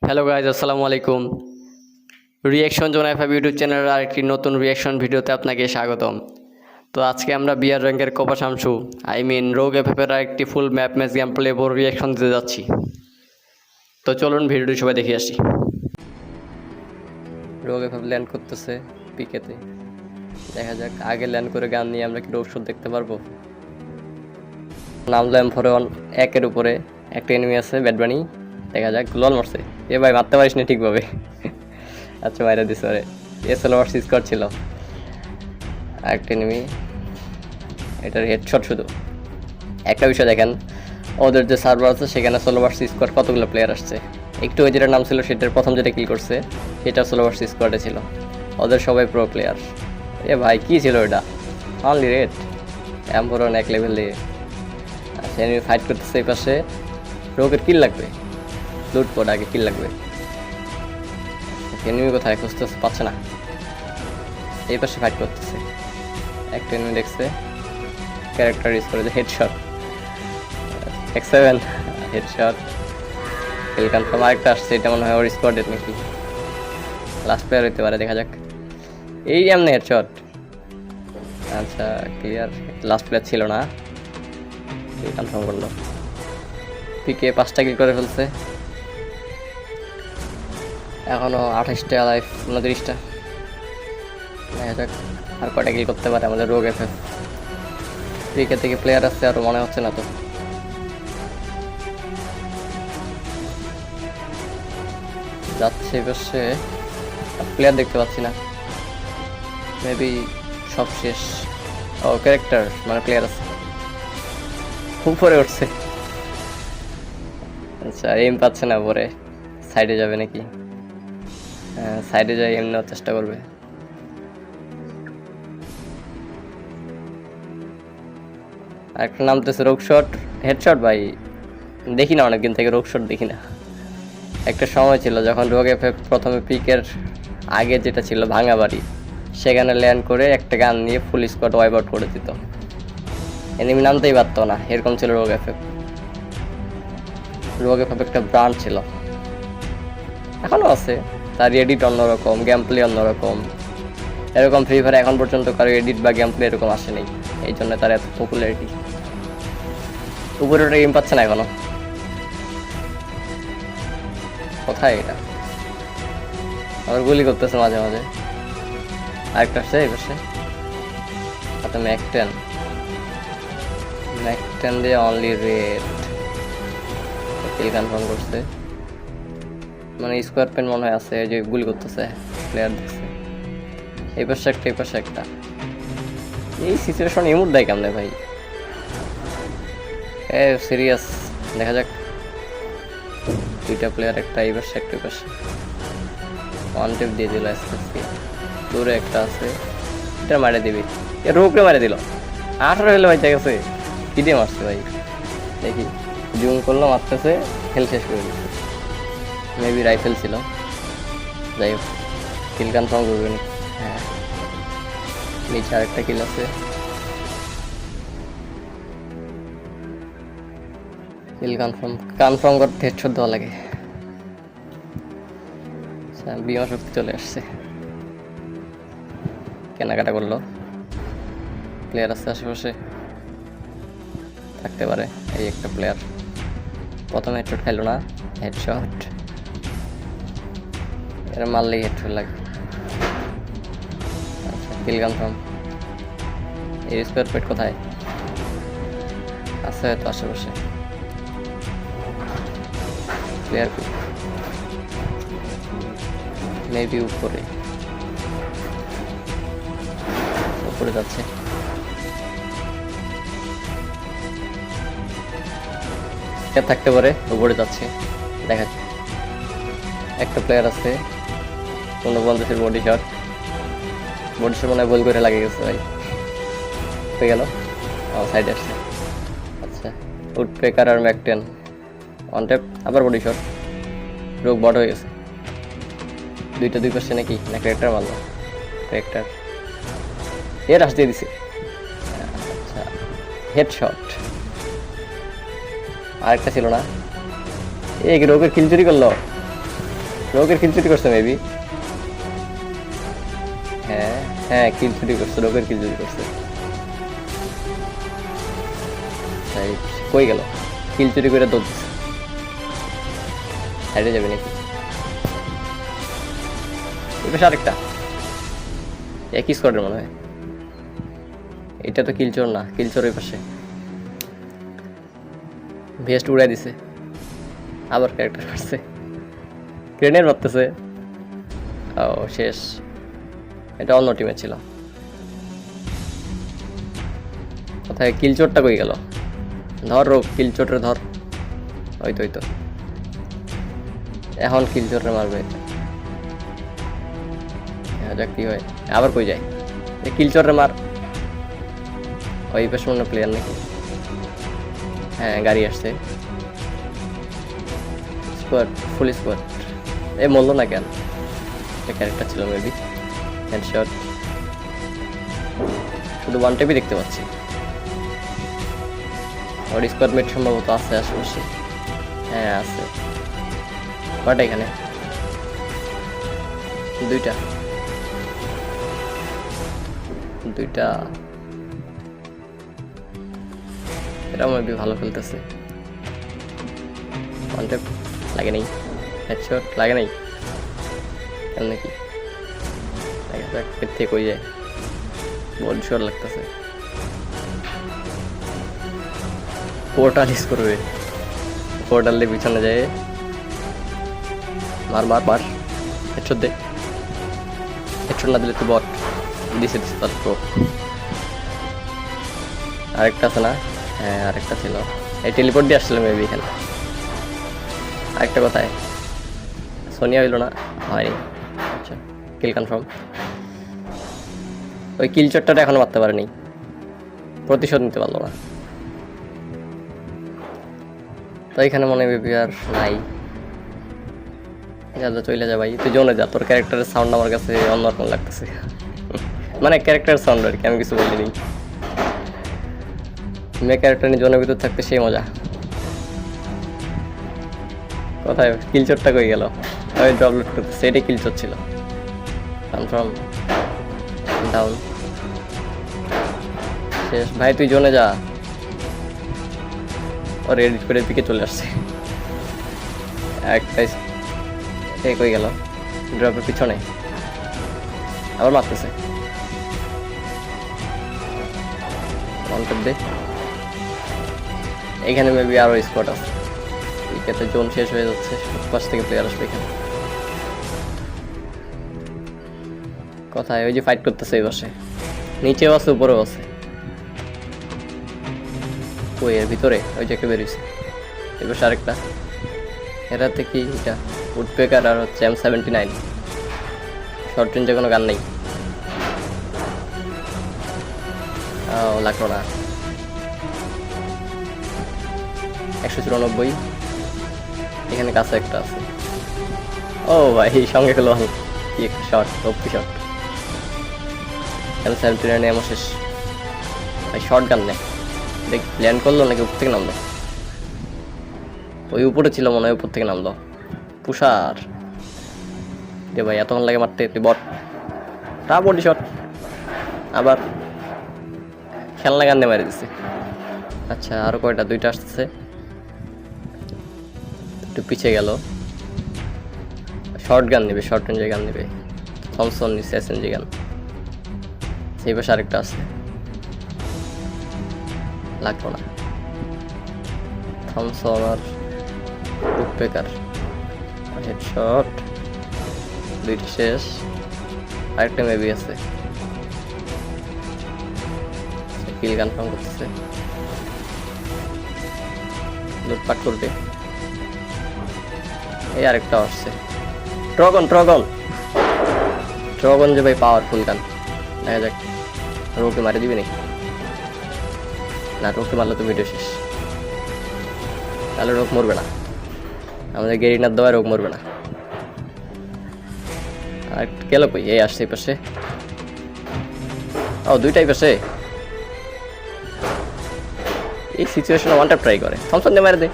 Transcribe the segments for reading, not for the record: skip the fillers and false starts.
Hello guys, আসসালামু আলাইকুম। Reaction zone F YouTube চ্যানেলের আরেকটি নতুন রিয়াকশন ভিডিওতে আপনাকে স্বাগতম। তো আজকে আমরা বিআর র্যাঙ্কের কোপা শামসু রোগ এফএফের আরেকটি full map match game play বোর রিয়াকশন দিতে যাচ্ছি। তো চলুন ভিডিওটি সবাই দেখে আসি। রোগ এফএফ ল্যান্ড করতেছে পিকেতে, দেখা যাক আগে ল্যান্ড করে গান নিয়ে আমরা কি রোগ শট দেখতে পারবো। নামলো M4 একের উপরে একটা এনিমি আছে ব্যাডবানি, দেখা যাক লল মারছে। এ ভাই মারতে পারিস না ঠিকভাবে। আচ্ছা বাইরে দিস রে, এসএল ভার্সেস স্কোয়াড ছিল একটা এনিমি, এটার হেডশট। শুধু একটা বিষয় দেখেন, ওদের যে সার্ভার আছে সেখানে সোলো ভার্সেস স্কোয়াড কতগুলো প্লেয়ার আসছে। একটু ওই যেটা নাম ছিল সেটার প্রথম যেটা কিল করছে সেটা সোলো ভার্সেস স্কোয়াডে ছিল, ওদের সবাই প্রো প্লেয়ার। এ ভাই কি ছিল ওটা, অনলি রেড M4 এক লেভেল দিয়ে। আচ্ছা এনিমি ফাইট করতেছে এই পাশে, রোগের কিল লাগবে, লুট কোড আগে কিল লাগবে। এনিমি কোথায় খুঁজতেছে, পাচ্ছে না। এই পাশে ফাইট করতেছে, একটা এনিমি দেখছে, ক্যারেক্টার ইউজ করে হেডশট, X7 হেডশট, কিল কনফার্ম। আরেকটা আসছে, এটা মনে হয় ওর স্কোয়াডের নাকি লাস্ট প্লেয়ার হইতে পারে, দেখা যাক। এই এমনি হেডশট, আচ্ছা ক্লিয়ার, লাস্ট প্লেয়ার ছিল না, কিল কনফার্ম করলো। পিকে 5টা কিল করে ফেলছে, এখনো 28টা লাইফ, 29টা। দেখা যাক আর কয়টা কিল করতে পারে আমাদের রোগ এফএফ। পিকে থেকে প্লেয়ার আসছে আরও, মনে হচ্ছে না তো। যাচ্ছে এপাশে, প্লেয়ার দেখতে পাচ্ছি না, মেবি সব শেষ। ও ক্যারেক্টার মানে প্লেয়ার আছে, উপরে উঠছে। আচ্ছা এম পাচ্ছে না, পরে সাইডে যাবে নাকি? হ্যাঁ সাইডে যাই, এম নেওয়ার চেষ্টা করবে। আরেকটা নামতেছে রোগ শট, হেডশট। ভাই দেখি না, অনেকদিন থেকে রোগ শট দেখি না। একটা সময় ছিল যখন রোগ এফএফ প্রথমে পিকের আগে যেটা ছিল ভাঙা বাড়ি, সেখানে ল্যান্ড করে একটা গান নিয়ে ফুল স্কোয়াড ওয়াইপ আউট করে দিত, এনিমি নামতেই পারতো না, এরকম ছিল রোগ এফএফ। রোগ এফএফ একটা ব্র্যান্ড ছিল, এখনও আছে, তার এডিট অন্যরকম, গেম প্লে অন্যরকম। এরকম ফ্রি ফায়ার এখন পর্যন্ত কারো এডিট বা গেম প্লে এরকম আসেনি, এই জন্য তার এত পপুলারিটি। উপরে ওটা গেম পাচ্ছে না এখনো, কোথায় এটা? আবার গুলি করতেছে মাঝে মাঝে। আরেকটা আসছে এই পাশে, আচ্ছা ম্যাক10 দিয়ে অনলি রেড কিল কনফার্ম করছে। মানে স্কোয়ার পেন মনে হয় আছে, যে গুলি করতেছে প্লেয়ার দেখছে। এই পাশে একটা, এই পাশে একটা। এই সিচুয়েশন এমন দেয় কেমনে ভাই, এ সিরিয়াস। দেখা যাক, দুইটা প্লেয়ার, একটা এই পাশে একটা এই পাশে। ওয়ান টেপ দিয়ে দিল আজকে, দূরে একটা আছে, এটা মারে দিবি। এ রোগকে মারে দিল, 18 হলে ভাই গেছে। কি দিয়ে মারছে ভাই, দেখি জুম করলো, মারতেছে, খেল শেষ করে দিচ্ছে। মেবি রাইফেল ছিল, যাই হোক কিল কনফার্ম করবে নি। হ্যাঁ নিচে আরেকটা কিল আছে, কিল কনফার্ম করতে হেডশট দেওয়া লাগে। বিমা শক্তি চলে আসছে, কেনাকাটা করলো। প্লেয়ার আছে আশেপাশে, থাকতে পারে। এই একটা প্লেয়ার প্রথমে হেডশট খাইলো না, হেডশট এরা মারলেই হেডশট লাগে। আচ্ছা কিল কনফার্ম। এই স্কোয়ার পেট কোথায় আছে, হয়তো আশেপাশে। প্লেয়ার মেবি উপরে যাচ্ছে। থাকতে পারে, উপরে যাচ্ছে, দেখা যাচ্ছে। একটা প্লেয়ার আছে, 49 বডি শট মনে হয় গোল করে লাগিয়ে গেছে ভাই, হয়ে গেল। সাইডে আসছে, আচ্ছা উডপেকার আর ম্যাক10 অন ট্যাপ, আবার বডি শট। রোগ বড় হয়ে গেছে, দুইটা দুই পাশে নাকি, না ক্যারেক্টার মারলো, ক্যারেক্টার এর রাশ দিয়ে দিছে। আচ্ছা হেডশট। আরেকটা ছিল না, এই রোগের কিল চুরি করলো, রোগের কিল চুরি করছে মেবি। হ্যাঁ হ্যাঁ, কিল চুরি করছে, রোগের কিল চুরি করছে। কই গেল? কিল চুরি করে দৌড় দিচ্ছে। সাইডে যাবে নাকি? বেশ আরেকটা একই স্কোয়াডের মনে হয়। এটা তো কিল চোর না, কিল চোর ওই পাশে। ভেস্ট উড়াই দিছে, আবার ক্যারেক্টার করছে, গ্রেনেড মারতেছে। ও শেষ। এটা অন্য টিমে ছিল। কোথায় কিল চোরটা কই গেল? ধর রোগ, কিল চোরটা ধর। ওই তো ওই তো, এখন কিল চোরটা মারবে। যাক কি হয়, আবার কই যায়? কিল চোরটা মার। ওই পাশে অন্য প্লেয়ার নাকি? হ্যাঁ গাড়ি আসছে, স্কোয়াড, ফুল স্কোয়াড। এ মরলো না কেন? একটা ক্যারেক্টার ছিল মেবি। হেডশট, শুধু ওয়ান টেপই দেখতে পাচ্ছি। ওর স্কোয়াড মেট সম্ভবত আছে আশেপাশে। হ্যাঁ আছে, কয়টা এখানে? দুইটা। এটা মেবি ভালো খেলতেছে। ওয়ান টেপ লাগে নাই, হেডশট লাগে নাই কেন নাকি? থেকে কই যায়? বল শোর লাগতেছে। পোর্টাল ইউজ করবে, পোর্টালে পিছনে যায়। মার মার মার, হেডশট দে। হেডশট না দিলে তো বট। দিছে তার প্রো। আরেকটা আছে না? হ্যাঁ আরেকটা ছিল। এই টেলিপোর্ট দিয়ে আসছিল মেবি এখানে। আরেকটা কোথায়? সোনিয়া হইল না? হয়নি। আচ্ছা, কিল কনফার্ম। ওই কিল চট্টাটা এখনো মারতে পারেনি, প্রতিশোধ নিতে পারলো না। তো এখানে মনে মেবি আর নাই। যা চলে যা ভাই, তুই জোনে যা। তোর ক্যারেক্টারের সাউন্ড আমার কাছে অন্যরকম লাগতেছে। মানে ক্যারেক্টার সাউন্ড আর কি, আমি কিছু বলিনি। মেয়ে ক্যারেক্টার নিয়ে জোনের ভিতর থাকতে সেই মজা। কোথায় কিল চোরটা কই গেল? ওই ড্রপলোড করতেছে, এটাই কিল চোর ছিল। Confirm down. শেষ ভাই, তুই জোনে যা। ওর এডিট করে দিকে চলে আসছে। একটা কই গেল? ড্রপের পিছনে আবার মারতেছে। এখানে মেবি আরো স্পট আছে। এতে জোন শেষ হয়ে যাচ্ছে, পাশ থেকে প্লেয়ার আসবে এখানে। কোথায়? ওই যে ফাইট করতেছে এই পাশে, নিচেও আছে উপরেও আছে। ওই এর ভিতরে ওই যে একটা বেরিয়েছে। এবার আরেকটা। এটাতে কি? এটা উডপেকার আর হচ্ছে M79। শর্ট রেঞ্জে কোনো গান নেই। ও লাগলো না। 194। এখানে কাছে একটা আছে। ও ভাই সঙ্গে খেলো কি একটা শট, ওপি শট। M79 এমন শেষ ভাই। শর্ট গান নেই, দেখ ল্যান্ড করলো নাকি উপর থেকে নামলো? ওই উপরে ছিল মনে হয়, উপর থেকে নামলো। পুষার রে ভাই, এতক্ষণ লাগে মারতে। তুই বট তা বডি শট, আবার খেলনা গান দিয়ে মারি দিচ্ছে। আচ্ছা আরো কয়টা? দুইটা আসতেছে, একটু পিছিয়ে গেল। শর্ট গান নেবে, শর্ট রেঞ্জের গান নেবে। থমসন নিচ্ছে, SMG গান। সেই পাশে আরেকটা আছে, লাগলো না। থমসন আর উডপেকার। হেডশট, দুইটা শেষ। আরেকটা মেবি আছে। কিল কনফার্ম করতেছে, লুটপাট করবে। এই আরেকটা আসছে, ড্রাগন ড্রাগন ড্রাগন যে ভাই পাওয়ারফুল গান। দেখা যাক রোকে মারে দিবে নাকি না। রোকে মারলে তো ভিডিও শেষ। তাহলে রোগ মরবে না, আমাদের গেরিনার দেওয়ায় রোগ মরবে না। আর গেল কই? এই আসছে এই পাশে। ও দুইটাই পাশে। এই সিচুয়েশনে ওয়ান ট্যাপ ট্রাই করে। থমসন দিয়ে মারে দে।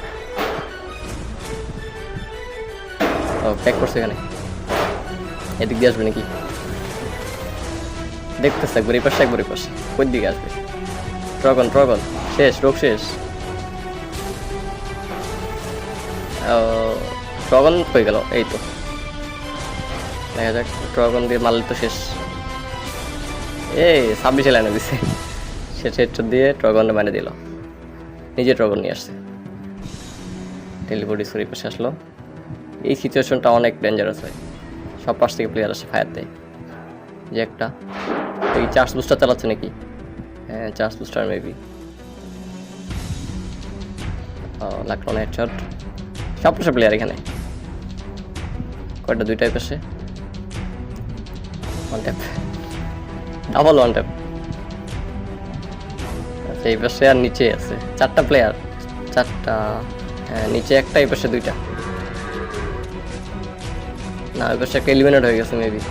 ও প্যাক করছে এখানে, এদিক দিয়ে আসবে নাকি দেখতেছে, একবার এই পাশে একবার এই পাশে, কোন দিকে আসবে? ড্রাগন ড্রাগন শেষ, রোগ শেষ। ড্রাগন হয়ে গেল, এই তো দেখা যাক, ড্রাগন দিয়ে মারলে তো শেষ। এই 26 লাইনে দিছে, শেষ হেডশট দিয়ে ড্রাগন মানে দিল, নিজে ড্রাগন নিয়ে আসছে। টেলিপোর্ট স্কোর পাশে আসলো। এই সিচুয়েশনটা অনেক ডেঞ্জারাস হয়, সব পাশ থেকে প্লেয়ার আসে ফায়ার দেয়। যে একটা এই চার্জ বুস্টার চালাচ্ছে নাকি? হ্যাঁ চার্জ বুস্টার মেবি। লাগলো না হেডশট। সব পাশে প্লেয়ার এখানে, কয়টা? দুইটাই পাশে। One tap, double one tap. আচ্ছা এই পাশে আর নিচে আছে চারটা প্লেয়ার, চারটা। হ্যাঁ নিচে একটা, এই পাশে দুইটা। না ওই পাশে একটা এলিমিনেট হয়ে গেছে মেবি।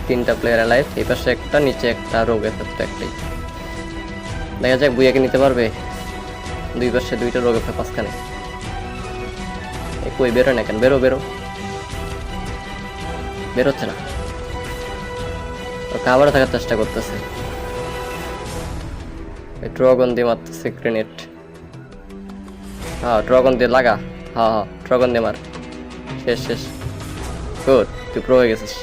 তিনটা প্লেয়ার অ্যালাইভ, এই পাশে একটা, নিচে একটা, রোগের ক্ষেত্রে একটাই। দেখা যাক বুয়াকে নিতে পারবে। দুই পাশে দুইটা, রোগের পাঁচখানে। কই বেরো না কেন? বেরো বেরো, বেরোচ্ছে না। কাভারে থাকার চেষ্টা করতেছে, ড্রাগন দিয়ে মারতেছে গ্রেনেড। হ্যাঁ ড্রাগন দিয়ে লাগা, হ্যাঁ হ্যাঁ ড্রাগন দিয়ে মার। শেষ শেষ, গুড, তুই প্রো হয়ে গেছিস।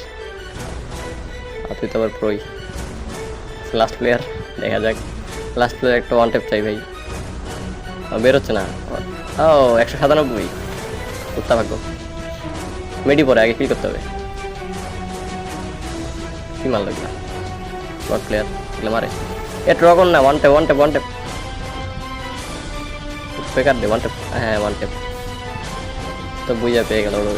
আর তুই তো আবার প্রোই। লাস্ট প্লেয়ার, দেখা যাক। লাস্ট প্লেয়ার একটা ওয়ান ট্যাপ চাই ভাই। বেরোচ্ছে না। ও 197, কুত্তা ভাগ্য। মেডি পরে আগে কি করতে হবে? কি মারল এগুলা? গড প্লেয়ার এগুলো মারে। এ ড্রাগন না, one tap one tap one tap. বেকার দে ওয়ান ট্যাপ। হ্যাঁ ওয়ান ট্যাপ, তো বুঝা পেয়ে গেল ওর।